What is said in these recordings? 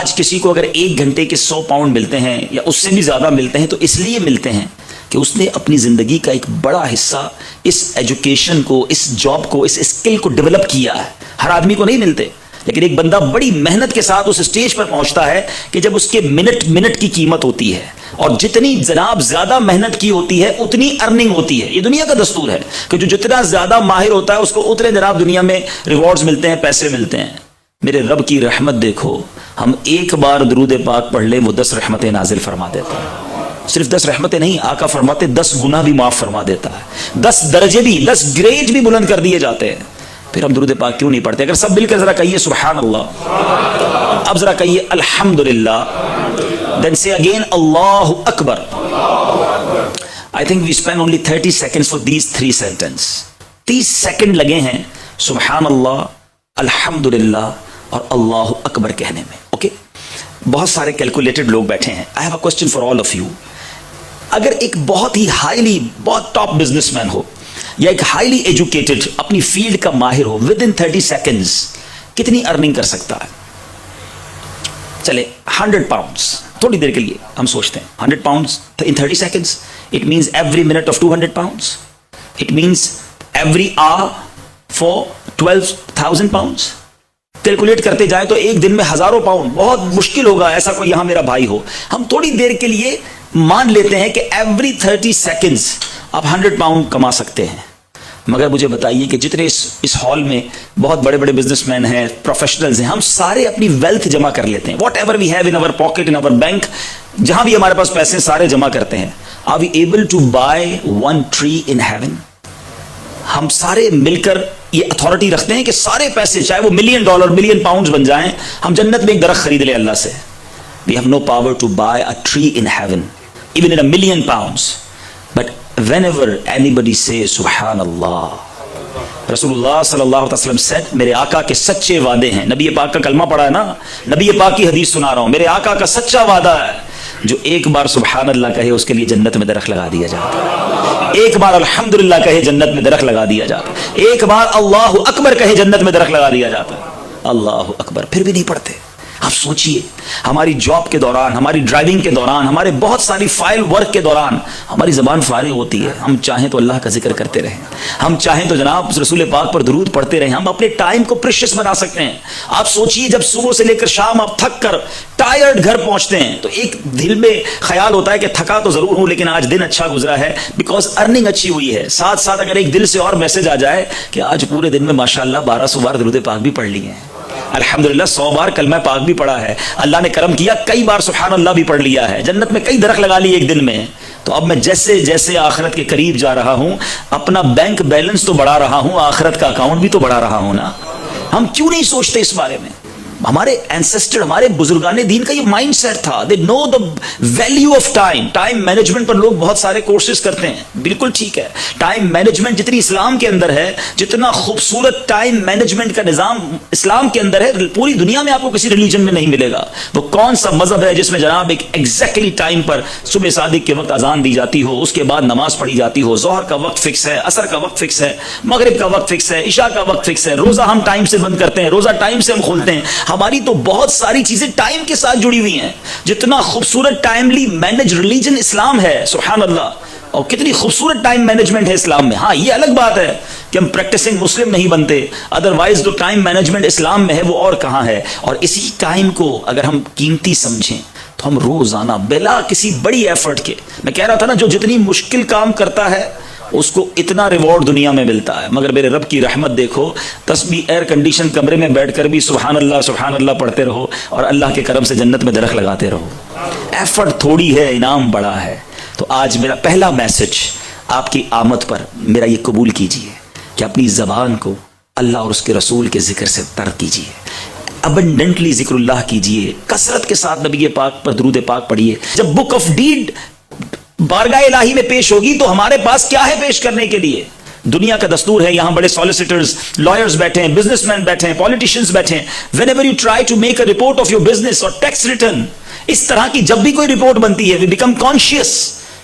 آج کسی کو اگر 1 گھنٹے کے 100 پاؤنڈ ملتے ہیں یا اس سے بھی زیادہ ملتے ہیں تو اس لیے ملتے ہیں کہ اس نے اپنی زندگی کا ایک بڑا حصہ اس ایجوکیشن کو، اس جاب کو، اس اسکل کو ڈیولپ کیا ہے. ہر آدمی کو نہیں ملتے، لیکن ایک بندہ بڑی محنت کے ساتھ اس اسٹیج پر پہنچتا ہے کہ جب اس کے منٹ کی قیمت ہوتی ہے، اور جتنی جناب زیادہ محنت کی ہوتی ہے اتنی ارننگ ہوتی ہے. یہ دنیا کا دستور ہے کہ جو جتنا زیادہ ماہر ہوتا ہے اس کو اتنے جناب دنیا میں ریوارڈز ملتے ہیں، پیسے ملتے ہیں. میرے رب کی رحمت دیکھو، ہم ایک بار درود پاک پڑھ لیں وہ 10 رحمتیں نازل فرما دیتا ہے. صرف 10 رحمتیں نہیں، آقا فرماتے 10 گناہ بھی معاف فرما دیتا ہے، 10 درجے بھی، 10 گریڈ بھی بلند کر دیے جاتے ہیں. پھر ہم درود پاک کیوں نہیں پڑھتے؟ اگر سب مل کر ذرا کہیے سبحان اللہ، اب ذرا کہیے الحمدللہ، then say again Allah Akbar. I think we spend only 30 seconds for these 3 sentences. 30 second لگے ہیں سبحان اللہ، الحمدللہ اور اللہ اکبر کہنے میں. اوکے، بہت سارے کیلکولیٹڈ لوگ بیٹھے ہیں. I have a question for all of you. اگر ایک بہت ہی ہائیلی، بہت ٹاپ بزنس مین ہو یا ایک ہائیلی ایجوکیٹڈ اپنی فیلڈ کا ماہر ہو، ود ان 30 سیکنڈز کتنی ارننگ کر سکتا ہے؟ چلے 100 پاؤنڈز، تھوڑی دیر کے لیے ہم سوچتے ہیں 100 pounds in 30 seconds. It means every minute of 200 pounds. It means every hour for 12,000 pounds. Calculate کرتے جائیں تو ایک دن میں ہزاروں پاؤنڈ. بہت مشکل ہوگا ایسا کوئی یہاں میرا بھائی ہو. ہم تھوڑی دیر کے لیے مان لیتے ہیں کہ ایوری 30 seconds آپ 100 پاؤنڈ کما سکتے ہیں. مگر مجھے بتائیے کہ جتنے اس ہال میں بہت بڑے بڑے بزنس مین ہیں، پروفیشنلز ہیں، ہم سارے اپنی ویلتھ جمع کر لیتے ہیں. Whatever we have in our pocket, in our bank, جہاں بھی ہمارے پاس پیسے سارے جمع کرتے ہیں. Are we able to buy 1 tree in heaven؟ ہم سارے مل کر یہ اتھارٹی رکھتے ہیں کہ سارے پیسے چاہے وہ $1 million ملین پاؤنڈز بن جائیں، ہم جنت میں ایک درخت خرید لیں اللہ سے. We have no power to buy a tree in heaven, even in $1 million. But whenever anybody says سبحان اللہ، رسول اللہ صلی اللہ علیہ وسلم said، میرے آقا کے سچے وعدے ہیں. نبی پاک کا کلمہ پڑھا ہے نا، نبی پاک کی حدیث سنا رہا ہوں. میرے آقا کا سچا وعدہ ہے، جو ایک بار سبحان اللہ کہے اس کے لیے جنت میں درخت لگا دیا جاتا ہے. ایک بار الحمدللہ کہے جنت میں درخت لگا دیا جاتا ہے. ایک بار اللہ اکبر کہے جنت میں درخت لگا دیا جاتا ہے. اللہ اکبر. پھر بھی نہیں پڑھتے. آپ سوچئے، ہماری جاب کے دوران، ہماری ڈرائیونگ کے دوران، ہمارے بہت ساری فائل ورک کے دوران ہماری زبان فارغ ہوتی ہے. ہم چاہیں تو اللہ کا ذکر کرتے رہیں، ہم چاہیں تو جناب رسول پاک پر درود پڑھتے رہیں. ہم اپنے ٹائم کو پریشیس بنا سکتے ہیں. آپ سوچئے، جب صبح سے لے کر شام آپ تھک کر ٹائرڈ گھر پہنچتے ہیں تو ایک دل میں خیال ہوتا ہے کہ تھکا تو ضرور ہوں لیکن آج دن اچھا گزرا ہے، بیکاز ارننگ اچھی ہوئی ہے. ساتھ ساتھ اگر ایک دل سے اور میسج آ جائے کہ آج پورے دن میں ماشاءاللہ 1200 بار درود پاک بھی پڑھ لیے ہیں، الحمدللہ 100 بار کلمہ پاک بھی پڑھا ہے، اللہ نے کرم کیا کئی بار سبحان اللہ بھی پڑھ لیا ہے، جنت میں کئی درخت لگا لیے ایک دن میں. تو اب میں جیسے جیسے آخرت کے قریب جا رہا ہوں، اپنا بینک بیلنس تو بڑھا رہا ہوں، آخرت کا اکاؤنٹ بھی تو بڑھا رہا ہوں نا. ہم کیوں نہیں سوچتے اس بارے میں؟ ہمارے اینسسٹر، ہمارے بزرگان دین کا یہ مائنڈ سیٹ تھا. They know the value of time. Time management پر لوگ بہت سارے کورسز کرتے ہیں، بالکل ٹھیک ہے. ٹائم مینجمنٹ جتنی اسلام کے اندر ہے، جتنا خوبصورت ٹائم مینجمنٹ کا نظام اسلام کے اندر ہے، پوری دنیا میں آپ کو کسی ریلیجن میں نہیں ملے گا. وہ کون سا مذہب ہے جس میں جناب ایک ایگزیکٹلی ٹائم پر صبح صادق کے وقت اذان دی جاتی ہو، اس کے بعد نماز پڑھی جاتی ہو، ظہر کا وقت فکس ہے، عصر کا وقت فکس ہے، مغرب کا وقت فکس ہے، عشاء کا وقت فکس ہے، روزہ ہم ٹائم سے بند کرتے ہیں، روزہ ٹائم سے ہم کھولتے ہیں. ہماری تو بہت ساری چیزیں ٹائم کے ساتھ جڑی ہوئی ہیں. جتنا خوبصورت ٹائملی مینج ریلیجن اسلام ہے، سبحان اللہ، اور کتنی خوبصورت ٹائم مینجمنٹ ہے اسلام میں. ہاں، یہ الگ بات ہے کہ ہم پریکٹسنگ مسلم نہیں بنتے، ادروائز جو ٹائم مینجمنٹ اسلام میں ہے وہ اور کہاں ہے. اور اسی ٹائم کو اگر ہم قیمتی سمجھیں تو ہم روزانہ بلا کسی بڑی ایفرٹ کے، میں کہہ رہا تھا نا، جو جتنی مشکل کام کرتا ہے اس کو اتنا ریوارڈ دنیا میں ملتا ہے. مگر میرے رب کی رحمت دیکھو، تسبیح ایئر کنڈیشن کمرے میں بیٹھ کر بھی سبحان اللہ پڑھتے رہو اور اللہ کے کرم سے جنت میں درخت لگاتے رہو. ایفرٹ تھوڑی ہے، انعام بڑا ہے. تو آج میرا پہلا میسج آپ کی آمد پر میرا یہ قبول کیجئے کہ اپنی زبان کو اللہ اور اس کے رسول کے ذکر سے تر کیجئے. ابنڈنٹلی ذکر اللہ کیجئے، کثرت کے ساتھ نبی پاک پر درود پاک پڑھیے. جب بک آف ڈیڈ بارگاہ الہی میں پیش ہوگی تو ہمارے پاس کیا ہے پیش کرنے کے لیے؟ دنیا کا دستور ہے، یہاں بڑے سالیسیٹرز، لائرز بیٹھے ہیں، بزنس مین بیٹھے ہیں، پولیٹیشینز بیٹھے ہیں. whenever you try to make a report of your business or tax return، اس طرح کی جب بھی کوئی رپورٹ بنتی ہے we become conscious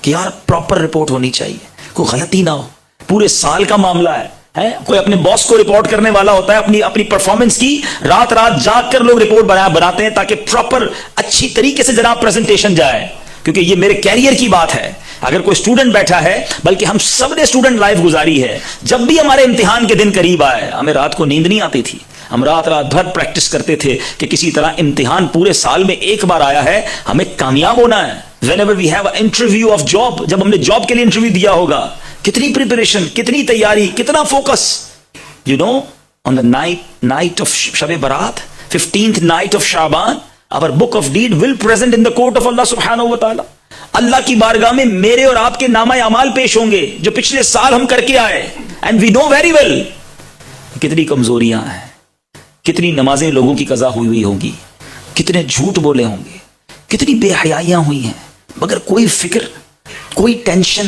کہ یار پراپر رپورٹ ہونی چاہیے، کوئی غلطی نہ ہو. پورے سال کا معاملہ ہے، کوئی اپنے باس کو رپورٹ کرنے والا ہوتا ہے، اپنی پرفارمنس کی رات رات جاگ کر لوگ رپورٹ بناتے ہیں تاکہ پراپر اچھی طریقے سے جناب پریزنٹیشن جائے، کیونکہ یہ میرے کیریئر کی بات ہے۔ اگر کوئی اسٹوڈنٹ بیٹھا ہے، بلکہ ہم سب نے اسٹوڈنٹ لائف گزاری ہے، جب بھی ہمارے امتحان کے دن قریب آئے ہمیں رات کو نیند نہیں آتی تھی، ہم رات بھر پریکٹس کرتے تھے کہ کسی طرح امتحان پورے سال میں ایک بار آیا ہے، ہمیں کامیاب ہونا ہے۔ whenever we have an interview of job، جب ہم نے جاب کے لیے انٹرویو دیا ہوگا، کتنی پریپریشن، کتنی تیاری، کتنا focus. you know on the night of Shab Barat, 15th night of Shaban, our book of deed will present in the court of Allah subhanahu wa ta'ala۔ اللہ کی بارگاہ میں میرے اور آپ کے نامہ اعمال پیش ہوں گے جو پچھلے سال ہم کر کے آئے، and we know very well کتنی کمزوریاں ہیں، کتنی نمازیں لوگوں کی قضا ہوئی ہوں گی، کتنے جھوٹ بولے ہوں گے، کتنی بے حیائیاں ہوئی ہیں، مگر کوئی فکر، کوئی ٹینشن،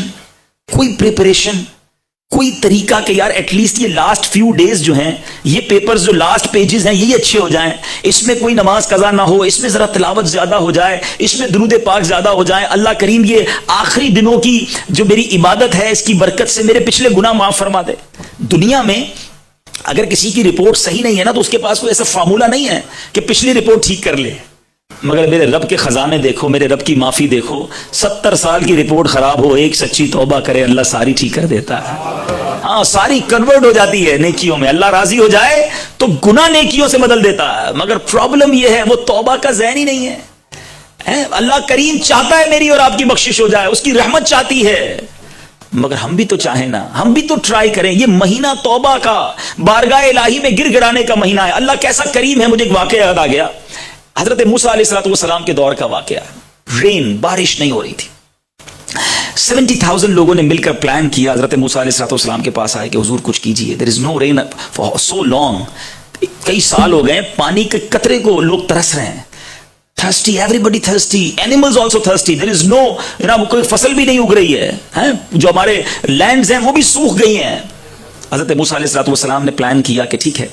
کوئی پریپریشن، کوئی طریقہ کہ یار ایٹ لیسٹ یہ لاسٹ فیو ڈیز جو ہیں، یہ پیپرز جو لاسٹ پیجز ہیں یہ اچھے ہو جائیں، اس میں کوئی نماز قضا نہ ہو، اس میں ذرا تلاوت زیادہ ہو جائے، اس میں درود پاک زیادہ ہو جائے، اللہ کریم یہ آخری دنوں کی جو میری عبادت ہے اس کی برکت سے میرے پچھلے گناہ معاف فرما دے۔ دنیا میں اگر کسی کی رپورٹ صحیح نہیں ہے نا تو اس کے پاس کوئی ایسا فارمولا نہیں ہے کہ پچھلی رپورٹ ٹھیک کر لے، مگر میرے رب کے خزانے دیکھو، میرے رب کی معافی دیکھو، 70 سال کی رپورٹ خراب ہو، ایک سچی توبہ کرے اللہ ساری ٹھیک کر دیتا ہے۔ ہاں ساری کنورٹ ہو جاتی ہے نیکیوں میں، اللہ راضی ہو جائے تو گناہ نیکیوں سے بدل دیتا ہے، مگر پرابلم یہ ہے وہ توبہ کا ذہن ہی نہیں ہے۔ اللہ کریم چاہتا ہے میری اور آپ کی بخشش ہو جائے، اس کی رحمت چاہتی ہے، مگر ہم بھی تو چاہیں نا، ہم بھی تو ٹرائی کریں۔ یہ مہینہ توبہ کا، بارگاہ الہی میں گر گڑانے کا مہینہ ہے۔ اللہ کیسا کریم ہے، مجھے ایک واقعہ یاد آ گیا، حضرت موسیٰ علیہ السلام کے دور کا واقعہ۔ رین، بارش نہیں ہو رہی تھی، 70,000 لوگوں نے مل کر پلان کیا، حضرت موسیٰ علیہ السلام کے پاس آئے کہ حضور کچھ کیجئے، there is no rain for so long، کئی سال ہو گئے پانی کے قطرے کو لوگ ترس رہے ہیں، thirsty، everybody thirsty، animals also thirsty، there is no، کوئی فصل بھی نہیں اگ رہی ہے، جو ہمارے لینڈز ہیں وہ بھی سوکھ گئی ہیں۔ حضرت موسیٰ علیہ السلام نے پلان کیا کہ ٹھیک ہے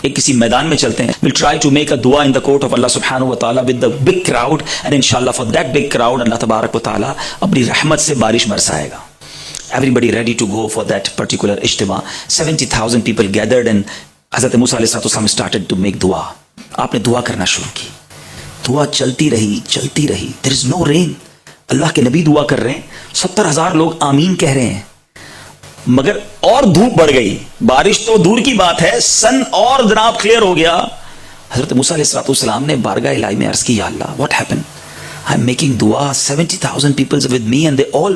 ایک کسی میدان میں چلتے ہیں، we'll try to make a dua in the court of Allah subhanahu wa ta'ala with the big crowd and inshallah for that big crowd اللہ تبارک و تعالی اپنی رحمت سے بارش برسائے گا۔ Everybody ready to go for that particular اجتماع، 70,000 people gathered and حضرت موسیٰ علیہ السلام started to make dua۔ آپ نے دعا کرنا شروع کی، دعا چلتی رہی چلتی رہی، there is no rain، اللہ کے نبی دعا کر رہے ہیں، 70,000 لوگ آمین کہہ رہے ہیں، مگر اور دھوپ بڑھ گئی، بارش تو دور کی بات ہے، سن اور جناب کلیئر ہو گیا۔ حضرت موسیٰ علیہ السلام نے بارگاہ الہی میں عرض کی، یا اللہ what happened، I'm making dua، 70,000 people with me and they all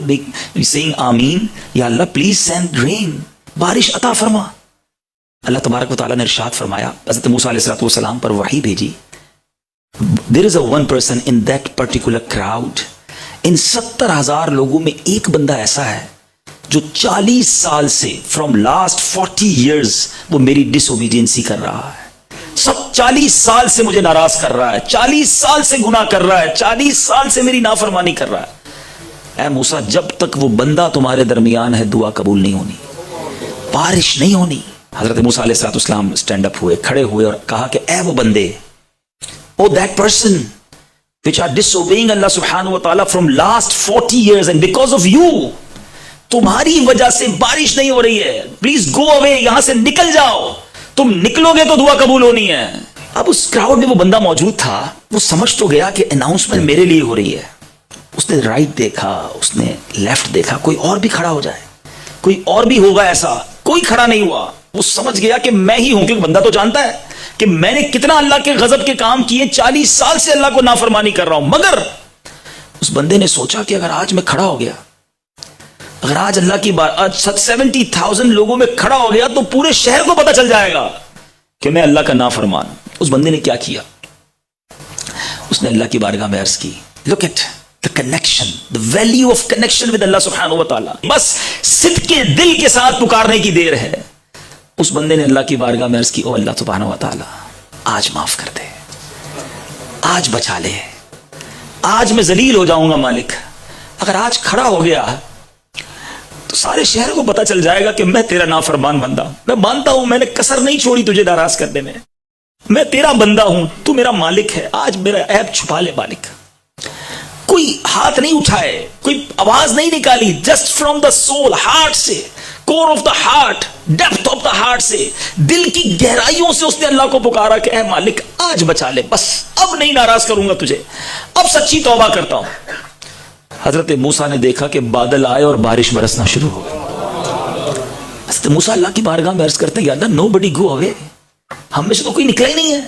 saying آمین، یا اللہ please send rain، بارش عطا فرما۔ اللہ تبارک و تعالیٰ نے ارشاد فرمایا، حضرت موسیٰ علیہ السلام پر وحی بھیجی، there is a one person in that particular crowd، ان 70,000 لوگوں میں ایک بندہ ایسا ہے جو 40 سال سے فرام لاسٹ 40 ایئرز وہ میری ڈس اوبیڈینسی کر رہا ہے، 40 سال سے مجھے ناراض کر رہا ہے، 40 سال سے گناہ کر رہا ہے، 40 سال سے میری نافرمانی کر رہا ہے۔ اے موسیٰ جب تک وہ بندہ تمہارے درمیان ہے دعا قبول نہیں ہونی، بارش نہیں ہونی۔ حضرت موسیٰ علیہ السلام اسٹینڈ اپ ہوئے، کھڑے ہوئے اور کہا کہ اے وہ بندے، oh that person which are disobeying Allah subhanahu wa ta'ala from last 40 years and because of you، تمہاری وجہ سے بارش نہیں ہو رہی ہے، پلیز گو اوے، یہاں سے نکل جاؤ، تم نکلو گے تو دعا قبول ہونی ہے۔ اب اس کراؤڈ میں وہ بندہ موجود تھا، وہ سمجھ تو گیا کہ اناؤنسمنٹ میرے لیے ہو رہی ہے، اس نے رائٹ دیکھا، اس نے لیفٹ دیکھا، کوئی اور بھی کھڑا ہو جائے، کوئی اور بھی ہوگا ایسا، کوئی کھڑا نہیں ہوا۔ وہ سمجھ گیا کہ میں ہی ہوں، کیونکہ بندہ تو جانتا ہے کہ میں نے کتنا اللہ کے غضب کے کام کیے، 40 سال سے اللہ کو نافرمانی کر رہا ہوں۔ مگر اس بندے نے سوچا کہ اگر آج میں کھڑا ہو گیا، اگر آج اللہ کی بات، آج 70,000 لوگوں میں کھڑا ہو گیا تو پورے شہر کو پتہ چل جائے گا کہ میں اللہ کا نافرمان۔ اس بندے نے کیا کیا، اس نے اللہ کی بارگاہ میں عرض کی، look at the connection, the value of connection with Allah subhanahu wa ta'ala، بس صدق کے دل کے ساتھ پکارنے کی دیر ہے۔ اس بندے نے اللہ کی بارگاہ میں عرض کی، او اللہ سبحانہ و تعالی آج معاف کر دے، آج بچا لے، آج میں ذلیل ہو جاؤں گا مالک۔ اگر آج کھڑا ہو گیا تو سارے شہر کو پتہ چل جائے گا کہ میں تیرا نافرمان بندہ، میں مانتا ہوں میں نے کسر نہیں چھوڑی تجھے ناراض کرنے میں تیرا بندہ ہوں، تو میرا مالک ہے، آج میرا عیب چھپا لے مالک۔ کوئی ہاتھ نہیں اٹھائے، کوئی آواز نہیں نکالی، just from the soul, heart سے core of the heart, depth of the heart سے, دل کی گہرائیوں سے اس نے اللہ کو پکارا کہ اے مالک آج بچا لے, بس اب نہیں ناراض کروں گا تجھے, اب سچی توبہ کرتا ہوں. حضرت موسیٰ نے دیکھا کہ بادل آئے اور بارش برسنا شروع ہو گئی. حضرت موسیٰ اللہ کی بارگاہ میں عرض کرتے ہیں, یا اللہ نو بڈی گو اوے, ہم میں سے تو کوئی نکلا ہی نہیں ہے.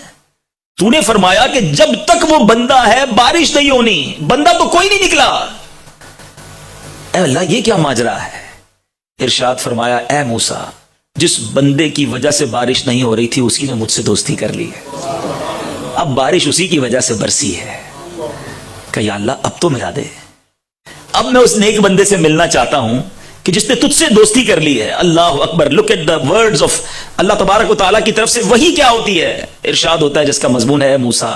تو نے فرمایا کہ جب تک وہ بندہ ہے بارش نہیں ہونی, بندہ تو کوئی نہیں نکلا. اے اللہ یہ کیا ماجرا ہے؟ ارشاد فرمایا, اے موسیٰ جس بندے کی وجہ سے بارش نہیں ہو رہی تھی اسی نے مجھ سے دوستی کر لی ہے, اب بارش اسی کی وجہ سے برسی ہے. کہ یا اللہ اب تو ملا دے, اب میں اس نیک بندے سے ملنا چاہتا ہوں کہ جس نے تجھ سے دوستی کر لی ہے. اللہ اکبر. Look at the words of Allah تبارک و تعالیٰ کی طرف سے وہی کیا ہوتی ہے. ارشاد ہوتا ہے جس کا مضمون ہے, موسیٰ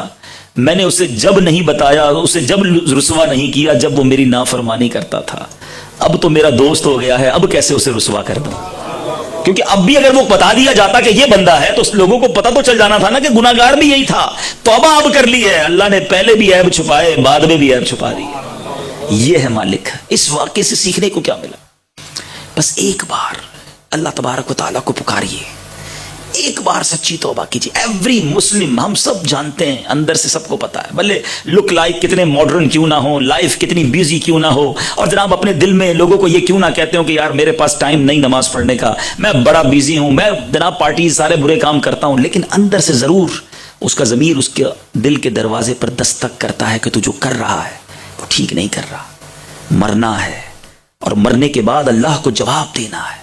میں نے اسے جب نہیں بتایا, اسے جب رسوا نہیں کیا جب وہ میری نافرمانی کرتا تھا, اب تو میرا دوست ہو گیا ہے, اب کیسے اسے رسوا کر دوں. کیونکہ اب بھی اگر وہ بتا دیا جاتا کہ یہ بندہ ہے تو لوگوں کو پتہ تو چل جانا تھا نا کہ گناہگار بھی یہی تھا. توبہ اب کر لی ہے, اللہ نے پہلے بھی عیب چھپائے بعد میں بھی عیب چھپا دی. یہ ہے مالک. اس واقعے سے سیکھنے کو کیا ملا؟ بس ایک بار اللہ تبارک و تعالیٰ کو پکاریے, ایک بار سچی توبہ کیجیے. ایوری مسلم, ہم سب جانتے ہیں, اندر سے سب کو پتا ہے, بھلے لک لائک کتنے ماڈرن کیوں نہ ہو, لائف کتنی بیزی کیوں نہ ہو, اور جناب اپنے دل میں لوگوں کو یہ کیوں نہ کہتے ہو کہ یار میرے پاس ٹائم نہیں نماز پڑھنے کا, میں بڑا بیزی ہوں, میں جناب پارٹیز سارے برے کام کرتا ہوں, لیکن اندر سے ضرور اس کا ضمیر اس کے دل کے دروازے پر دستک کرتا ہے کہ تو جو کر رہا ہے وہ ٹھیک نہیں کر رہا. مرنا ہے اور مرنے کے بعد اللہ کو جواب دینا ہے.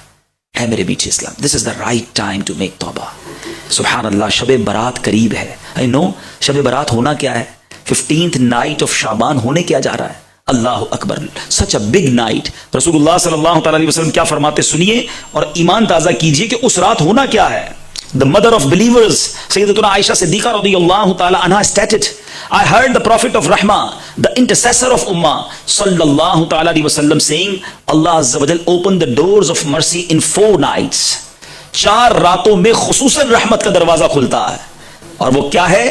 اے میرے میٹھے اسلام, this is the right time to make توبہ. سبحان اللہ, شب برات قریب ہے. I know شب برات ہونا کیا ہے, 15th نائٹ آف شعبان ہونے کیا جا رہا ہے. اللہ اکبر, سچ اے بگ نائٹ. رسول اللہ صلی اللہ تعالی علیہ وسلم کیا فرماتے سنیے اور ایمان تازہ کیجئے کہ اس رات ہونا کیا ہے. The mother of believers, Sayyidatuna Aisha Siddiqa radiyallahu ta'ala anha stated, I heard the Prophet of Rahmah, the intercessor of Ummah, sallallahu ta'ala alayhi wasallam saying, Allah Azza wa Jal opened the doors of mercy in 4 nights. 4 راتوں میں خصوصاً رحمت کا دروازہ کھلتا ہے. اور وہ کیا ہے؟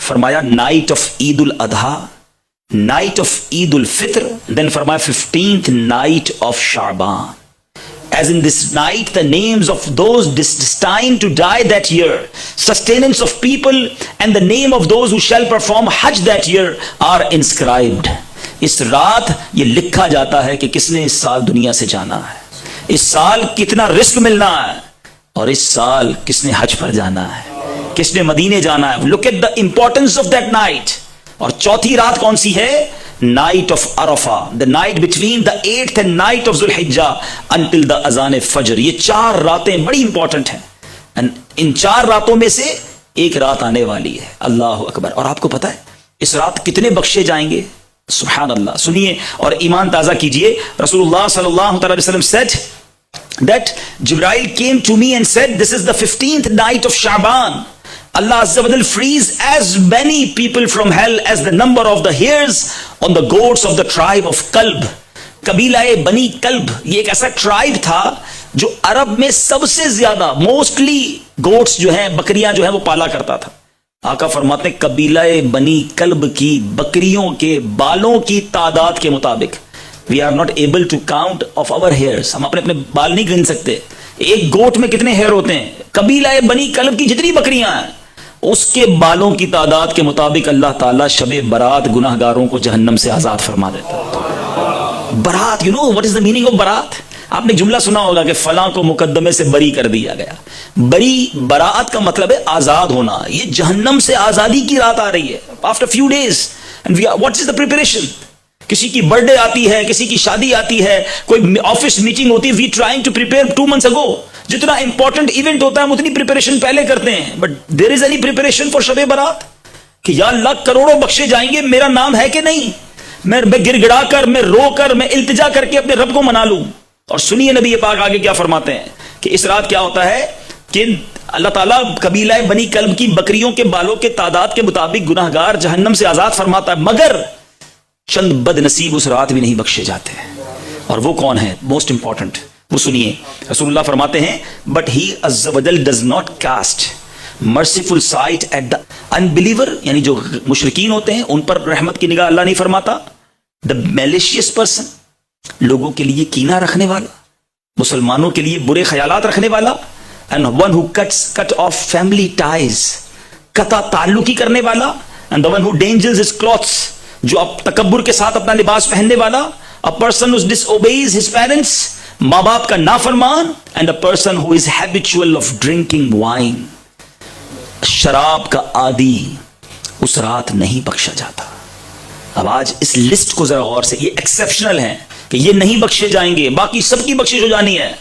فرمایا night of Eid al-Adha, night of Eid al-Fitr, then فرمایا 15th night of Shaban. As in this night, the names of those destined to die that year, sustenance of people, and the name of those who shall perform Hajj that year are inscribed. اس رات یہ لکھا جاتا ہے کہ کس نے اس سال دنیا سے جانا ہے, اس سال کتنا رزق ملنا ہے, اور اس سال کس نے حج پر جانا ہے, کس نے مدینے جانا ہے. Look at the importance of that night. اور چوتھی رات کون سی ہے؟ night of Arafah, the night between the 8th and night of Zulhijjah until the azan fajr. یہ 4 راتیں بڑی امپورٹنٹ ہیں. ان 4 راتوں میں سے ایک رات آنے والی ہے. اللہ اکبر. اور آپ کو پتا ہے اس رات کتنے بخشے جائیں گے؟ سبحان اللہ. سنیے اور ایمان تازہ کیجئے. رسول اللہ صلی اللہ علیہ وسلم said that Jibreel came to me and said, this is the 15th night of Sha'ban. Allah Azza wa Jal frees as many people from hell as the number of the hairs on the goats of the tribe of Kalb. قبیلہ بنی club یہ ایک ایسا tribe تھا جو عرب میں سب سے زیادہ موسٹلی گوٹس جو ہیں, بکریاں جو ہیں وہ پالا کرتا تھا. آقا فرماتے ہیں قبیلہ بنی کلب کی بکریوں کے بالوں کی تعداد کے مطابق we are not able to count of our hairs. ہم اپنے بال نہیں گن سکتے. ایک گوٹ میں کتنے ہیئر ہوتے ہیں؟ قبیلہ بنی کلب کی جتنی بکریاں ہیں اس کے بالوں کی تعداد کے مطابق اللہ تعالیٰ شب برات گناہگاروں کو جہنم سے آزاد فرما دیتا ہے. برات, you know what is the meaning of برات؟ آپ نے جملہ سنا ہوگا کہ فلاں کو مقدمے سے بری کر دیا گیا. بری برات کا مطلب ہے آزاد ہونا. یہ جہنم سے آزادی کی رات آ رہی ہے after few days. And what is the preparation? کسی کی برتھ ڈے آتی ہے, کسی کی شادی آتی ہے, کوئی آفس میٹنگ ہوتی ہے. We trying to prepare 2 months ago. جتنا امپورٹنٹ ایونٹ ہوتا ہے ہم اتنی پریپریشن پہلے کرتے ہیں. But there is any preparation for Shab Barat کہ یا اللہ کروڑوں بخشے جائیں گے, میرا نام ہے کہ نہیں؟ میں گر گڑا کر, میں رو کر, میں التجا کر کے اپنے رب کو منا لوں. اور سنیے نبی پاک آگے کیا فرماتے ہیں کہ اس رات کیا ہوتا ہے کہ اللہ تعالیٰ قبیلہ بنی کلب کی بکریوں کے بالوں کے تعداد کے مطابق گناہگار جہنم سے آزاد فرماتا ہے, مگر چند بد نصیب اس رات بھی نہیں بخشے جاتے ہیں. اور وہ کون ہے؟ موسٹ امپورٹنٹ, وہ سنیے. رسول اللہ فرماتے ہیں بٹ ہی عز و جل does not cast merciful sight at the unbeliever, یعنی جو مشرکین ہوتے ہیں ان پر رحمت کی نگاہ اللہ نہیں فرماتا. دا میلیشیس پرسن, لوگوں کے لیے کینہ رکھنے والا, مسلمانوں کے لیے برے خیالات رکھنے والا, and one who cut off family ties, قطع تعلقی کرنے والا, and the one who dangers his clothes, جو اب تکبر کے ساتھ اپنا لباس پہننے والا, a person who disobeys his parents, ماں باپ کا نافرمان, and a person who is habitual of drinking wine, شراب کا عادی, اس رات نہیں بخشا جاتا. اب آج اس لسٹ کو ذرا غور سے, یہ ایکسیپشنل ہیں کہ یہ نہیں بخشے جائیں گے, باقی سب کی بخشش ہو جانی ہے.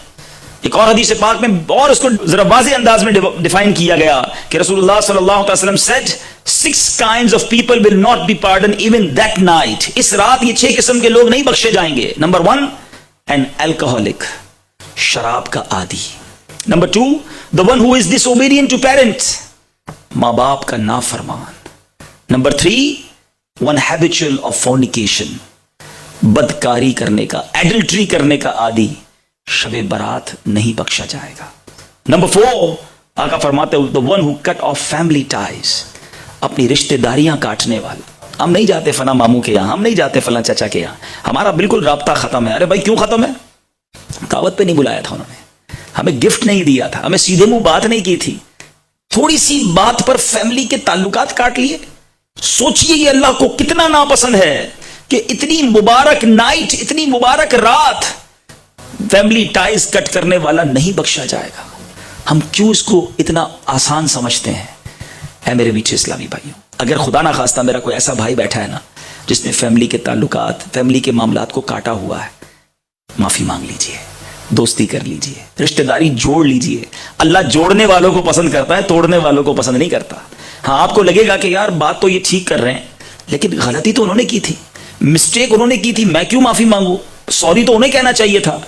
ایک اور حدیث پاک میں اور اس کو ذرا واضح انداز میں ڈیفائن کیا گیا کہ رسول اللہ صلی اللہ علیہ وسلم said 6 kinds of people will not be pardoned even that night. اس رات یہ 6 قسم کے لوگ نہیں بخشے جائیں گے. نمبر 1, an alcoholic, شراب کا عادی. Number 2, the one who is disobedient to parents, ماں باپ کا نافرمان. Number 3, one habitual of fornication, بدکاری کرنے کا, ایڈلٹری کرنے کا عادی, شب برات نہیں بخشا جائے گا. نمبر 4, آقا فرماتے ہیں the one who cut off family ties, اپنی رشتہ داریاں کاٹنے والا. ہم نہیں جاتے فلاں ماموں کے یہاں, ہم نہیں جاتے فلاں چچا کے یہاں, ہمارا بالکل رابطہ ختم ہے. ارے بھائی کیوں ختم ہے؟ دعوت پہ نہیں بلایا تھا انہوں نے, ہمیں گفٹ نہیں دیا تھا, ہمیں سیدھے منہ بات نہیں کی تھی, تھوڑی سی بات پر فیملی کے تعلقات کاٹ لیے. سوچئے یہ اللہ کو کتنا ناپسند ہے کہ اتنی مبارک نائٹ, اتنی مبارک رات فیملی ٹائز کٹ کرنے والا نہیں بخشا جائے گا. ہم کیوں اس کو اتنا آسان سمجھتے ہیں؟ اے میرے میٹھے اسلامی بھائیوں, اگر خدا نہ خواستہ میرا کوئی ایسا بھائی بیٹھا ہے نا جس نے فیملی کے تعلقات, فیملی کے معاملات کو کاٹا ہوا ہے, معافی مانگ لیجئے, دوستی کر لیجئے, رشتہ داری جوڑ لیجئے. اللہ جوڑنے والوں کو پسند کرتا ہے, توڑنے والوں کو پسند نہیں کرتا. ہاں آپ کو لگے گا کہ یار بات تو یہ ٹھیک کر رہے ہیں, لیکن غلطی تو انہوں نے کی تھی, مسٹیک انہوں نے کی تھی, میں کیوں معافی مانگوں؟ سوری تو انہیں کہنا چاہیے تھا.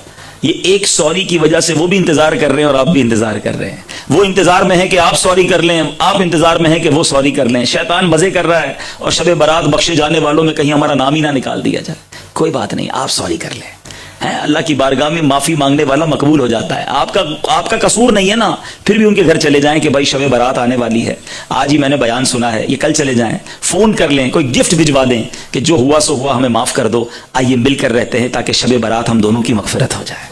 یہ ایک سوری کی وجہ سے وہ بھی انتظار کر رہے ہیں اور آپ بھی انتظار کر رہے ہیں. وہ انتظار میں ہے کہ آپ سوری کر لیں, آپ انتظار میں ہے کہ وہ سوری کر لیں. شیطان مزے کر رہا ہے اور شب برات بخشے جانے والوں میں کہیں ہمارا نام ہی نہ نکال دیا جائے. کوئی بات نہیں, آپ سوری کر لیں. اللہ کی بارگاہ میں معافی مانگنے والا مقبول ہو جاتا ہے. آپ کا قصور نہیں ہے نا, پھر بھی ان کے گھر چلے جائیں کہ بھائی شب برات آنے والی ہے, آج ہی میں نے بیان سنا ہے, یہ کل چلے جائیں, فون کر لیں, کوئی گفٹ بھجوا دیں کہ جو ہوا سو ہوا, ہمیں معاف کر دو, آئیے مل کر رہتے ہیں تاکہ شب برات ہم دونوں کی مغفرت ہو جائے.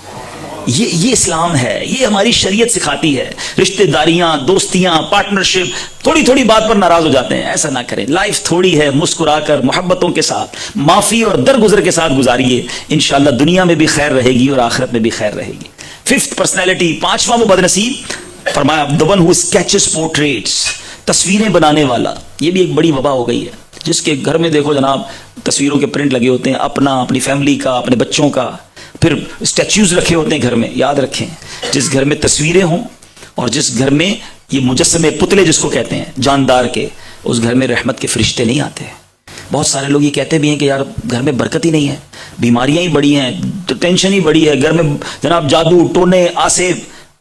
یہ اسلام ہے, یہ ہماری شریعت سکھاتی ہے. رشتہ داریاں, دوستیاں, پارٹنرشپ, تھوڑی تھوڑی بات پر ناراض ہو جاتے ہیں, ایسا نہ کریں. لائف تھوڑی ہے, مسکرا کر, محبتوں کے ساتھ, معافی اور درگزر کے ساتھ گزاریے. انشاءاللہ دنیا میں بھی خیر رہے گی اور آخرت میں بھی خیر رہے گی. 5th پرسنالٹی, 5واں وہ بدنصیب, فرمایا the one who sketches portraits, تصویریں بنانے والا. یہ بھی ایک بڑی وبا ہو گئی ہے, جس کے گھر میں دیکھو جناب تصویروں کے پرنٹ لگے ہوتے ہیں, اپنا, اپنی فیملی کا, اپنے بچوں کا, پھر اسٹیچوز رکھے ہوتے ہیں گھر میں. یاد رکھیں, جس گھر میں تصویریں ہوں اور جس گھر میں یہ مجسمے, پتلے جس کو کہتے ہیں جاندار کے, اس گھر میں رحمت کے فرشتے نہیں آتے. بہت سارے لوگ یہ کہتے بھی ہیں کہ یار گھر میں برکت ہی نہیں ہے, بیماریاں ہی بڑی ہیں, ٹینشن ہی بڑی ہے, گھر میں جناب جادو ٹونے آسے.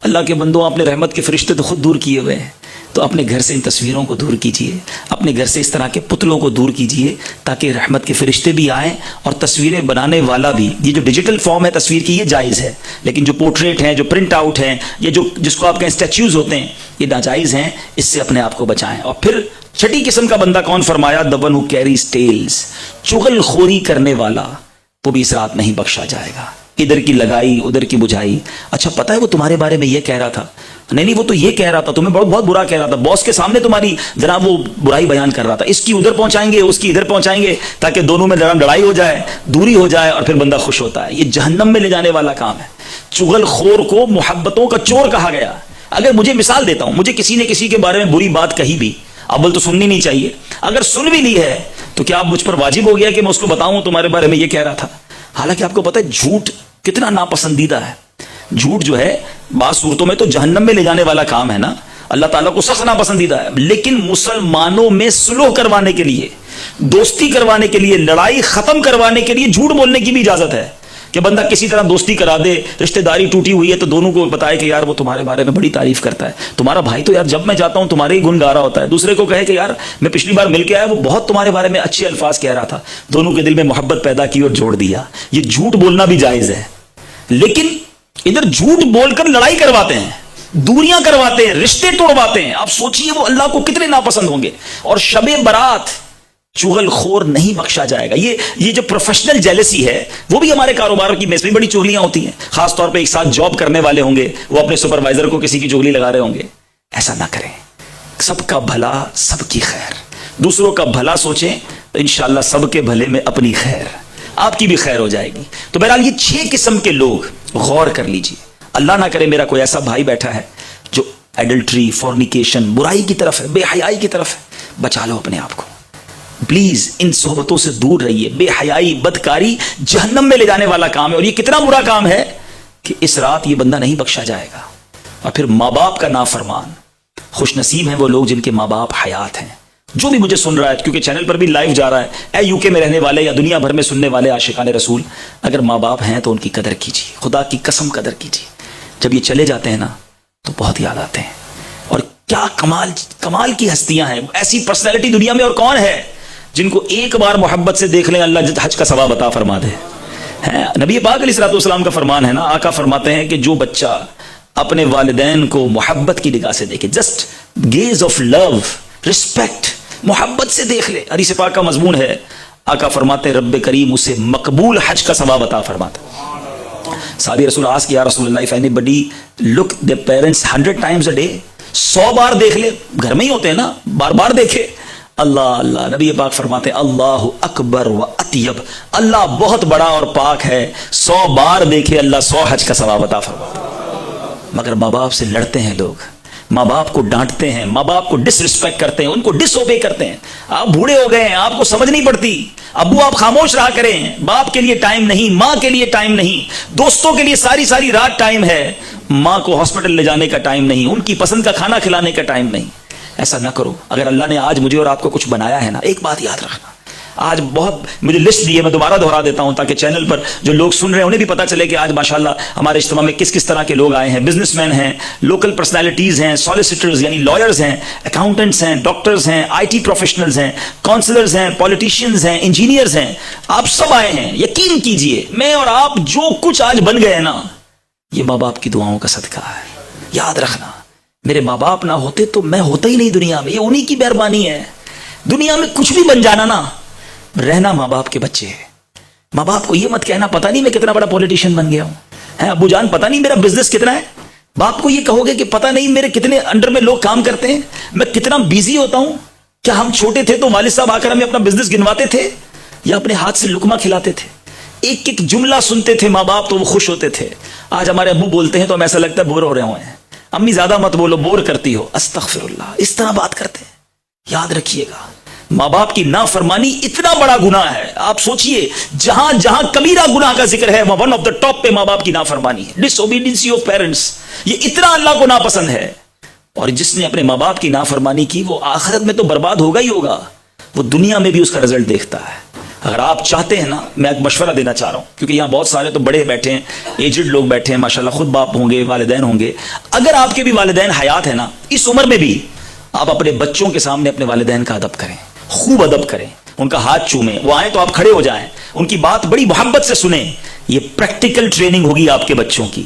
اللہ کے بندوں, اپنے رحمت کے فرشتے تو خود دور کیے ہوئے ہیں, تو اپنے گھر سے ان تصویروں کو دور کیجئے, اپنے گھر سے اس طرح کے پتلوں کو دور کیجئے, تاکہ رحمت کے فرشتے بھی آئیں اور تصویریں بنانے والا بھی. یہ جو ڈیجیٹل فارم ہے تصویر کی, یہ جائز ہے, لیکن جو پورٹریٹ ہیں, جو پرنٹ آؤٹ ہیں, یہ جو جس کو آپ کہیں اسٹیچوز ہوتے ہیں, یہ ناجائز ہیں. اس سے اپنے آپ کو بچائیں. اور پھر 6ٹھی قسم کا بندہ کون, فرمایا the one who carries tales, چغل خوری کرنے والا, وہ بھی اس رات نہیں بخشا جائے گا. ادھر کی لگائی, ادھر کی بجھائی. اچھا پتہ ہے وہ تمہارے بارے میں یہ کہہ رہا تھا, نہیں وہ تو یہ کہہ رہا تھا, تمہیں بہت برا کہہ رہا تھا, باس کے سامنے تمہاری جناب وہ برائی بیان کر رہا تھا. اس کی ادھر پہنچائیں گے, اس کی ادھر پہنچائیں گے, تاکہ دونوں میں لڑائی ہو جائے, دوری ہو جائے, اور پھر بندہ خوش ہوتا ہے. یہ جہنم میں لے جانے والا کام ہے. چغل خور کو محبتوں کا چور کہا گیا. اگر مجھے مثال دیتا ہوں, مجھے کسی نے کسی کے بارے میں بری بات کہی بھی, اول تو سننی نہیں چاہیے, اگر سن بھی لی ہے تو کیا مجھ پر واجب ہو گیا کہ میں اس کو بتاؤں تمہارے بارے میں یہ کہہ رہا تھا؟ حالانکہ آپ کو پتہ ہے جھوٹ کتنا ناپسندیدہ ہے. جھوٹ جو ہے بعض صورتوں میں تو جہنم میں لے جانے والا کام ہے نا, اللہ تعالیٰ کو سخت ناپسندیدہ ہے. لیکن مسلمانوں میں صلح کروانے کے لیے, دوستی کروانے کے لیے, لڑائی ختم کروانے کے لیے جھوٹ بولنے کی بھی اجازت ہے کہ بندہ کسی طرح دوستی کرا دے, رشتہ داری ٹوٹی ہوئی ہے تو دونوں کو بتائے کہ یار وہ تمہارے بارے میں بڑی تعریف کرتا ہے, تمہارا بھائی تو یار جب میں جاتا ہوں تمہارے ہی گن گا رہا ہوتا ہے. دوسرے کو کہے کہ یار میں پچھلی بار مل کے آیا, وہ بہت تمہارے بارے میں اچھے الفاظ کہہ رہا تھا, دونوں کے دل میں محبت پیدا کی اور جوڑ دیا. یہ جھوٹ بولنا بھی جائز ہے. لیکن ادھر جھوٹ بول کر لڑائی کرواتے ہیں, دوریاں کرواتے ہیں, رشتے توڑواتے ہیں. آپ سوچئے وہ اللہ کو کتنے ناپسند ہوں گے. اور شب برات چغل خور نہیں بخشا جائے گا. یہ جو پروفیشنل جیلسی ہے وہ بھی ہمارے کاروبار کی میں بڑی چغلیاں ہوتی ہیں. خاص طور پہ ایک ساتھ جاب کرنے والے ہوں گے, وہ اپنے سپروائزر کو کسی کی چغلی لگا رہے ہوں گے. ایسا نہ کریں. سب کا بھلا سب کی خیر, دوسروں کا بھلا سوچیں تو انشاءاللہ سب کے بھلے میں اپنی خیر, آپ کی بھی خیر ہو جائے گی. تو بہرحال یہ 6 قسم کے لوگ غور کر لیجئے. اللہ نہ کرے میرا کوئی ایسا بھائی بیٹھا ہے جو ایڈلٹری, فورنیکیشن, برائی کی طرف ہے, بے حیائی کی طرف ہے. بچا لو اپنے آپ کو پلیز. ان صحبتوں سے دور رہیے. بے حیائی, بدکاری جہنم میں لے جانے والا کام ہے. اور یہ کتنا برا کام ہے کہ اس رات یہ بندہ نہیں بخشا جائے گا. اور پھر ماں باپ کا نافرمان. خوش نصیب ہیں وہ لوگ جن کے ماں باپ حیات ہیں. جو بھی مجھے سن رہا ہے, کیونکہ چینل پر بھی لائیو جا رہا ہے, اے یو کے میں رہنے والے یا دنیا بھر میں سننے والے عاشقان رسول, اگر ماں باپ ہیں تو ان کی قدر کیجیے. خدا کی قسم قدر کیجیے. جب یہ چلے جاتے ہیں نا تو بہت یاد آتے ہیں. اور کیا کمال کی ہستیاں ہیں. ایسی پرسنالٹی دنیا میں اور کون ہے جن کو ایک بار محبت سے دیکھ لیں اللہ حج کا ثواب عطا فرما دے. نبی پاک علیہ الصلوۃ والسلام کا فرمان ہے نا, آقا فرماتے ہیں کہ جو بچہ اپنے والدین کو محبت کی نگاہ سے دیکھے, just gaze of love, respect, محبت سے دیکھ لے, حدیث پاک کا مضمون ہے, آقا فرماتے رب کریم اسے مقبول حج کا ثواب عطا فرماتا. صحابی رسول آسک یا رسول اللہ, if anybody look their parents 100 times a day, 100 بار دیکھ لے, گھر میں ہی ہوتے ہیں نا, بار بار دیکھے. اللہ اللہ, نبی پاک فرماتے اللہ اکبر و اطیب, اللہ بہت بڑا اور پاک ہے, 100 بار دیکھے اللہ 100 حج کا ثواب عطا فرماتا. مگر ماں باپ سے لڑتے ہیں لوگ, ماں باپ کو ڈانٹتے ہیں, ماں باپ کو ڈس رسپیکٹ کرتے ہیں, ان کو ڈس اوبے کرتے ہیں. آپ بوڑھے ہو گئے ہیں, آپ کو سمجھ نہیں پڑتی. ابو آپ خاموش رہا کریں, باپ کے لیے ٹائم نہیں, ماں کے لیے ٹائم نہیں, دوستوں کے لیے ساری رات ٹائم ہے, ماں کو ہاسپٹل لے جانے کا ٹائم نہیں, ان کی پسند کا کھانا کھلانے کا ٹائم نہیں. ایسا نہ کرو. اگر اللہ نے آج مجھے اور آپ کو کچھ بنایا ہے نا, ایک بات یاد رکھنا, آج بہت مجھے لسٹ دی ہے, میں دوبارہ دہرا دیتا ہوں تاکہ چینل پر جو لوگ سن رہے ہیں انہیں بھی پتا چلے کہ آج ماشاءاللہ ہمارے اجتماع میں کس طرح کے لوگ آئے ہیں. بزنس مین ہیں, لوکل پرسنالٹیز ہیں, سالیسیٹرز یعنی لائرز ہیں, اکاؤنٹنٹس ہیں, ڈاکٹرز ہیں, آئی ٹی پروفیشنلز ہیں, کاؤنسلرز ہیں, پولیٹیشینز ہیں, انجینئرز ہیں. آپ سب آئے ہیں. یقین کیجئے میں اور آپ جو کچھ آج بن گئے نا, یہ ماں باپ کی دعاؤں کا صدقہ ہے. یاد رکھنا, میرے ماں باپ نہ ہوتے تو میں ہوتا ہی نہیں دنیا میں. یہ انہی کی مہربانی ہے. دنیا میں کچھ بھی بن جانا نا, رہنا ماں باپ کے بچے ہیں. ماں باپ کو یہ مت کہنا پتہ نہیں میں کتنا بڑا پولیٹیشین بن گیا ہوں, ابو جان پتہ نہیں میرا بزنس کتنا ہے. باپ کو یہ کہو گے کہ پتہ نہیں میرے کتنے انڈر میں لوگ کام کرتے ہیں, میں کتنا بیزی ہوتا ہوں. کیا ہم چھوٹے تھے تو والد صاحب آ کر ہمیں اپنا بزنس گنواتے تھے یا اپنے ہاتھ سے لقمہ کھلاتے تھے؟ ایک ایک جملہ سنتے تھے ماں باپ تو وہ خوش ہوتے تھے. آج ہمارے ابو بولتے ہیں تو ہمیں ایسا لگتا ہے بور ہو رہے ہوئے ہیں. امی زیادہ مت بولو, بور کرتی ہو. استغفر اللہ, اس طرح بات کرتے ہیں. یاد رکھیے گا, ماں باپ کی نافرمانی اتنا بڑا گناہ ہے. آپ سوچئے جہاں جہاں کبیرہ گناہ کا ذکر ہے, ون آف دا ٹاپ پہ ماں باپ کی نافرمانی ہے. ڈس اوبیڈینسی آف پیرنٹس, یہ اتنا اللہ کو ناپسند ہے. اور جس نے اپنے ماں باپ کی نافرمانی کی وہ آخرت میں تو برباد ہوگا ہی ہوگا, وہ دنیا میں بھی اس کا رزلٹ دیکھتا ہے. اگر آپ چاہتے ہیں نا, میں ایک مشورہ دینا چاہ رہا ہوں, کیونکہ یہاں بہت سارے تو بڑے بیٹھے ہیں, ایجڈ لوگ بیٹھے ہیں ماشاءاللہ, خود باپ ہوں گے, والدین ہوں گے. اگر آپ کے بھی والدین حیات ہیں نا, اس عمر میں بھی آپ اپنے بچوں کے سامنے اپنے والدین کا ادب کریں, خوب ادب کریں, ان کا ہاتھ چومیں. وہ آئیں تو آپ کھڑے ہو جائیں, ان کی بات بڑی محبت سے سنیں. یہ پریکٹیکل ٹریننگ ہوگی آپ کے بچوں کی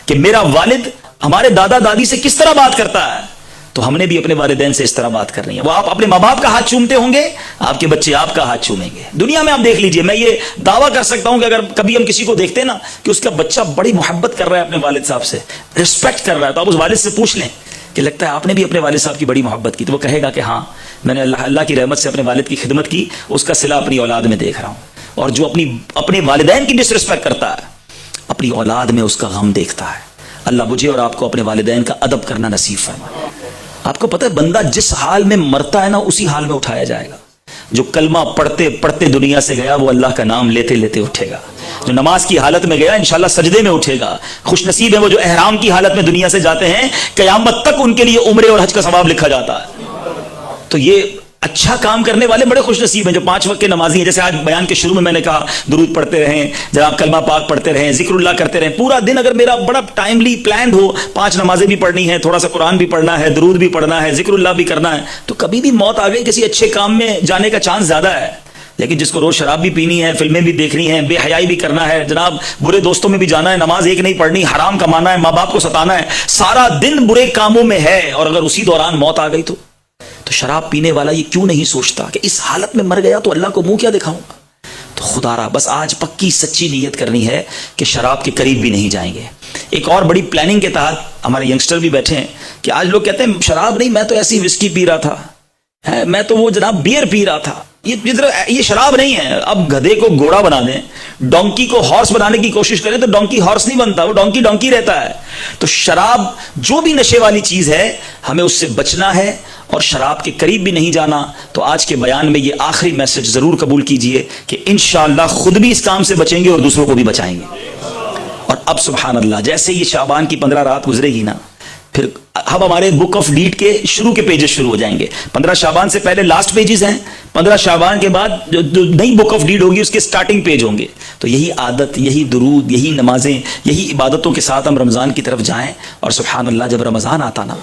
کہ میرا والد ہمارے دادا دادی سے کس طرح بات کرتا ہے, تو ہم نے بھی اپنے والدین سے اس طرح بات کرنی ہے. وہ آپ اپنے ماں باپ کا ہاتھ چومتے ہوں گے, آپ کے بچے آپ کا ہاتھ چومیں گے. دنیا میں آپ دیکھ لیجئے, میں یہ دعویٰ کر سکتا ہوں کہ اگر کبھی ہم کسی کو دیکھتے ہیں نا کہ اس کا بچہ بڑی محبت کر رہا ہے اپنے والد صاحب سے, رسپیکٹ کر رہا ہے, تو آپ اس والد سے پوچھ لیں کہ لگتا ہے آپ نے بھی اپنے والد صاحب کی بڑی محبت کی, تو وہ کہے گا کہ ہاں میں نے اللہ کی رحمت سے اپنے والد کی خدمت کی, اس کا صلہ اپنی اولاد میں دیکھ رہا ہوں. اور جو اپنے والدین کی ڈس رسپیکٹ کرتا ہے, اپنی اولاد میں اس کا غم دیکھتا ہے. اللہ مجھے اور آپ کو اپنے والدین کا ادب کرنا نصیب فرمائے. آپ کو پتہ ہے بندہ جس حال میں مرتا ہے نا اسی حال میں اٹھایا جائے گا. جو کلمہ پڑھتے پڑھتے دنیا سے گیا وہ اللہ کا نام لیتے لیتے اٹھے گا. جو نماز کی حالت میں گیا انشاءاللہ سجدے میں اٹھے گا. خوش نصیب ہے وہ جو احرام کی حالت میں دنیا سے جاتے ہیں, قیامت تک ان کے لیے عمرے اور حج کا ثواب لکھا جاتا ہے. تو یہ اچھا کام کرنے والے بڑے خوش نصیب ہیں جو 5 وقت کے نمازی ہیں. جیسے آج بیان کے شروع میں نے کہا درود پڑھتے رہیں, جناب کلمہ پاک پڑھتے رہیں, ذکر اللہ کرتے رہیں. پورا دن اگر میرا بڑا ٹائملی پلانڈ ہو, 5 نمازیں بھی پڑھنی ہیں, تھوڑا سا قرآن بھی پڑھنا ہے, درود بھی پڑھنا ہے, ذکر اللہ بھی کرنا ہے, تو کبھی بھی موت آ گئی کسی اچھے کام میں جانے کا چانس زیادہ ہے. لیکن جس کو روز شراب بھی پینی ہے, فلمیں بھی دیکھنی ہے, بے حیائی بھی کرنا ہے, جناب برے دوستوں میں بھی جانا ہے, نماز ایک نہیں پڑھنی, حرام کمانا ہے, ماں باپ کو ستانا ہے, سارا دن برے کاموں میں ہے, اور اگر اسی دوران موت آ گئی تو تو شراب پینے والا یہ کیوں نہیں سوچتا کہ اس حالت میں مر گیا تو اللہ کو منہ کیا دکھاؤں گا؟ تو خدا را بس آج پکی سچی نیت کرنی ہے کہ شراب کے قریب بھی نہیں جائیں گے. ایک اور بڑی پلاننگ کے تحت ہمارے ینگسٹر بھی بیٹھے ہیں کہ آج لوگ کہتے ہیں شراب نہیں، میں تو ایسی وسکی پی رہا تھا، میں تو وہ جناب بیئر پی رہا تھا. یہ شراب نہیں ہے. اب گدھے کو گھوڑا بنا دیں، ڈونکی کو ہارس بنانے کی کوشش کریں تو ڈونکی ہارس نہیں بنتا، وہ ڈونکی ڈونکی رہتا ہے. تو شراب جو بھی نشے والی چیز ہے ہمیں اس سے بچنا ہے اور شراب کے قریب بھی نہیں جانا. تو آج کے بیان میں یہ آخری میسج ضرور قبول کیجئے کہ انشاءاللہ خود بھی اس کام سے بچیں گے اور دوسروں کو بھی بچائیں گے. اور اب سبحان اللہ جیسے یہ شعبان کی 15 رات گزرے گی نا، پھر اب ہمارے بک آف ڈیڈ کے شروع کے پیجز شروع ہو جائیں گے. 15 شعبان سے پہلے لاسٹ پیجز ہیں، 15 شعبان کے بعد جو نئی بک آف ڈیڈ ہوگی اس کے سٹارٹنگ پیج ہوں گے. تو یہی عادت، یہی درود، یہی نمازیں، یہی عبادتوں کے ساتھ ہم رمضان کی طرف جائیں. اور سبحان اللہ جب رمضان آتا نا،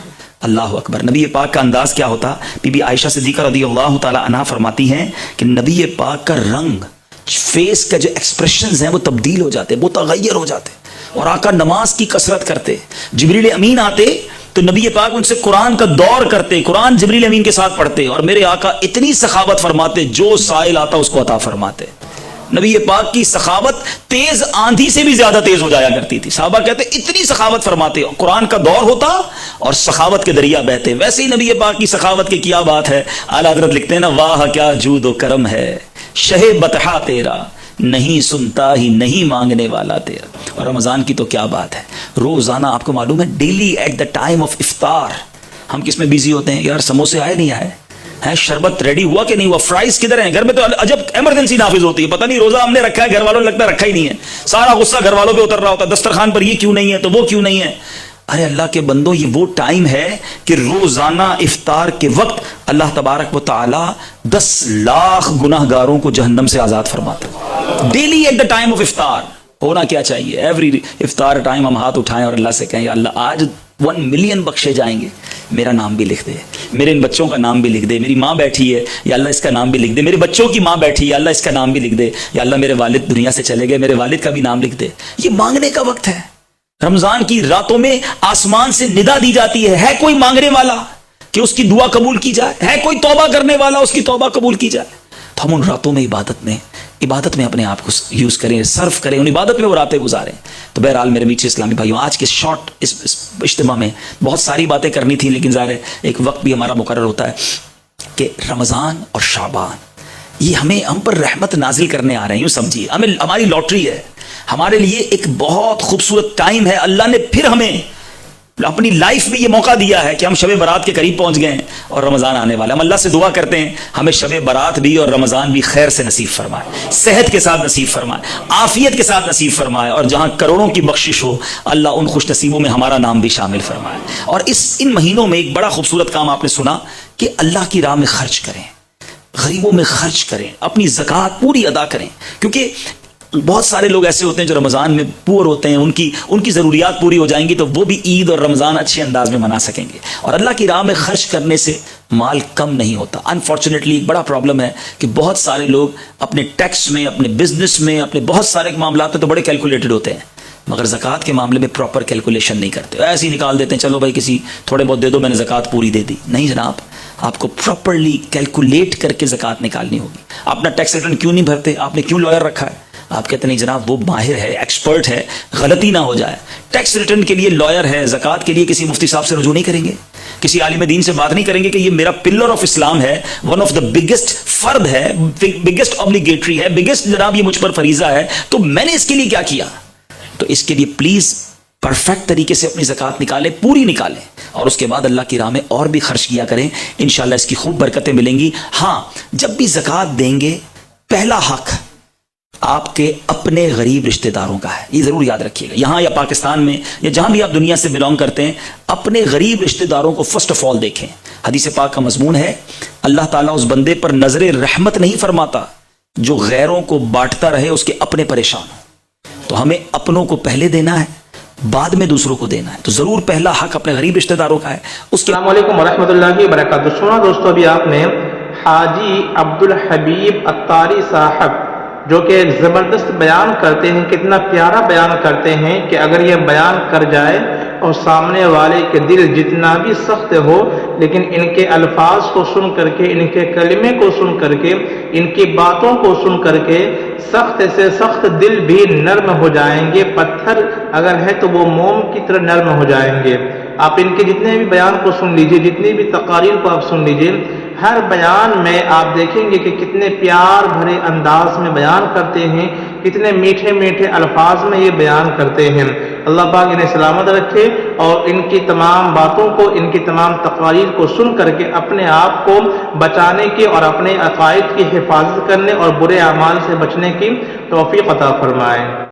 اللہ اکبر، نبی پاک کا انداز کیا ہوتا. بی بی عائشہ صدیقہ رضی اللہ تعالی عنہا فرماتی ہیں کہ نبی پاک کا رنگ، فیس کا جو ایکسپریشنز ہیں وہ تبدیل ہو جاتے، متغیر ہو جاتے. اور آقا نماز کی کثرت کرتے، جبریل امین آتے تو نبی پاک ان سے قرآن کا دور کرتے، قرآن جبریل امین کے ساتھ پڑھتے، اور میرے آقا اتنی سخاوت فرماتے جو سائل آتا اس کو عطا فرماتے. نبی پاک کی سخاوت تیز آندھی سے بھی زیادہ تیز ہو جایا کرتی تھی. صحابہ کہتے اتنی سخاوت فرماتے، قرآن کا دور ہوتا اور سخاوت کے دریا بہتے. ویسے ہی نبی پاک کی سخاوت کی کیا بات ہے. اعلیٰ حضرت لکھتے ہیں نا، واہ کیا جود و کرم ہے شہ بطحا تیرا، نہیں سنتا ہی نہیں مانگنے والا تیرا. اور رمضان کی تو کیا بات ہے. روزانہ آپ کو معلوم ہے daily at the time of iftar ہم کس میں بیزی ہوتے ہیں؟ یار سموسے آئے نہیں آئے ہیں، شربت ریڈی ہوا کہ نہیں ہوا، فرائز کدھر ہیں. گھر میں تو عجب ایمرجنسی نافذ ہوتی ہے، پتہ نہیں روزہ ہم نے رکھا ہے، گھر والوں نے لگتا ہے رکھا ہی نہیں ہے. سارا غصہ گھر والوں پہ اتر رہا ہوتا ہے، دسترخوان پر یہ کیوں نہیں ہے تو وہ کیوں نہیں ہے. ارے اللہ کے بندو، یہ وہ ٹائم ہے کہ روزانہ افطار کے وقت اللہ تبارک و تعالی 10 لاکھ گناہ گاروں کو جہنم سے آزاد فرماتا ہے. Daily at the time of iftar ہونا کیا چاہیے؟ ایوری افطار ٹائم ہم ہاتھ اٹھائیں اور اللہ سے کہیں اللہ آج 1 ملین بخشے جائیں گے، میرا نام بھی لکھ دے، میرے ان بچوں کا نام بھی لکھ دے، میری ماں بیٹھی ہے یا اللہ اس کا نام بھی لکھ دے، میرے بچوں کی ماں بیٹھی ہے یا اللہ اس کا نام بھی لکھ دے، یا اللہ میرے والد دنیا سے چلے گئے، میرے والد کا بھی نام لکھ دے. یہ مانگنے کا وقت ہے. رمضان کی راتوں میں آسمان سے ندا دی جاتی ہے کوئی مانگنے والا کہ اس کی دعا قبول کی جائے، ہے کوئی توبہ کرنے والا اس کی توبہ قبول کی جائے. تو ہم ان راتوں میں عبادت میں اپنے آپ کو یوز کریں، صرف کریں، ان عبادت میں وہ راتیں گزاریں. تو بہرحال میرے میٹھے اسلامی بھائیوں، آج کے شارٹ اس اجتماع میں بہت ساری باتیں کرنی تھی، لیکن ظاہر ہے ایک وقت بھی ہمارا مقرر ہوتا ہے کہ رمضان اور شعبان یہ ہم پر رحمت نازل کرنے آ رہے ہیں. یوں سمجھیے ہماری لاٹری ہے، ہمارے لیے ایک بہت خوبصورت ٹائم ہے. اللہ نے پھر ہمیں اپنی لائف میں یہ موقع دیا ہے کہ ہم شب برات کے قریب پہنچ گئے ہیں اور رمضان آنے والا. ہم اللہ سے دعا کرتے ہیں ہمیں شب برات بھی اور رمضان بھی خیر سے نصیب فرمائے، صحت کے ساتھ نصیب فرمائے، عافیت کے ساتھ نصیب فرمائے، اور جہاں کروڑوں کی بخشش ہو اللہ ان خوش نصیبوں میں ہمارا نام بھی شامل فرمائے. اور ان مہینوں میں ایک بڑا خوبصورت کام آپ نے سنا کہ اللہ کی راہ میں خرچ کریں، غریبوں میں خرچ کریں، اپنی زکوٰۃ پوری ادا کریں. کیونکہ بہت سارے لوگ ایسے ہوتے ہیں جو رمضان میں پور ہوتے ہیں، ان کی ضروریات پوری ہو جائیں گی تو وہ بھی عید اور رمضان اچھے انداز میں منا سکیں گے. اور اللہ کی راہ میں خرچ کرنے سے مال کم نہیں ہوتا. انفارچونیٹلی ایک بڑا پرابلم ہے کہ بہت سارے لوگ اپنے ٹیکس میں، اپنے بزنس میں، اپنے بہت سارے معاملات میں تو بڑے کیلکولیٹڈ ہوتے ہیں، مگر زکوٰۃ کے معاملے میں پراپر کیلکولیشن نہیں کرتے. ایسے ہی نکال دیتے ہیں، چلو بھائی کسی تھوڑے بہت دے دو، میں نے زکوٰۃ پوری دے دی. نہیں جناب، آپ کو پراپرلی کیلکولیٹ کر کے زکوٰۃ نکالنی ہوگی. اپنا ٹیکس ریٹرن کیوں نہیں بھرتے؟ آپ نے کیوں لائر رکھا ہے؟ آپ کہتے نہیں جناب وہ ماہر ہے، ایکسپرٹ ہے، غلطی نہ ہو جائے. ٹیکس ریٹرن کے لیے لائر ہے، زکوٰۃ کے لیے کسی مفتی صاحب سے رجوع نہیں کریں گے، کسی عالم دین سے بات نہیں کریں گے کہ یہ میرا پلر آف اسلام ہے، ون آف دا بگیسٹ فرد ہے، بگیسٹ اوبلیگیٹری ہے، بگیسٹ جناب یہ مجھ پر فریضہ ہے، تو میں نے اس کے لیے کیا کیا. تو اس کے لیے پلیز پرفیکٹ طریقے سے اپنی زکوٰۃ نکالیں، پوری نکالیں، اور اس کے بعد اللہ کی راہ میں اور بھی خرچ کیا کریں. انشاءاللہ اس کی خوب برکتیں ملیں گی. ہاں، جب بھی زکوٰۃ دیں گے پہلا حق آپ کے اپنے غریب رشتہ داروں کا ہے. یہ ضرور یاد رکھیے گا، یہاں یا پاکستان میں یا جہاں بھی آپ دنیا سے بلانگ کرتے ہیں، اپنے غریب رشتہ داروں کو فرسٹ آف آل دیکھیں. حدیث پاک کا مضمون ہے اللہ تعالیٰ اس بندے پر نظر رحمت نہیں فرماتا جو غیروں کو بانٹتا رہے اس کے اپنے پریشان ہوں. تو ہمیں اپنوں کو پہلے دینا ہے، بعد میں دوسروں کو دینا ہے. تو ضرور پہلا حق اپنے غریب رشتہ داروں کا ہے. السلام علیکم ورحمۃ اللہ وبرکاتہ. سنا دوستو، ابھی آپ نے حاجی عبدالحبیب اتاری صاحب جو کہ ایک زبردست بیان کرتے ہیں، کتنا پیارا بیان کرتے ہیں کہ اگر یہ بیان کر جائے اور سامنے والے کے دل جتنا بھی سخت ہو لیکن ان کے الفاظ کو سن کر کے، ان کے کلمے کو سن کر کے، ان کی باتوں کو سن کر کے سخت سے سخت دل بھی نرم ہو جائیں گے۔ پتھر اگر ہے تو وہ موم کی طرح نرم ہو جائیں گے۔ آپ ان کے جتنے بھی بیان کو سن لیجئے، جتنی بھی تقاریر کو آپ سن لیجئے، ہر بیان میں آپ دیکھیں گے کہ کتنے پیار بھرے انداز میں بیان کرتے ہیں، کتنے میٹھے میٹھے الفاظ میں یہ بیان کرتے ہیں۔ اللہ پاک انہیں سلامت رکھے اور ان کی تمام باتوں کو، ان کی تمام تقاریر کو سن کر کے اپنے آپ کو بچانے کی اور اپنے عقائد کی حفاظت کرنے اور برے اعمال سے بچنے کی توفیق عطا فرمائے۔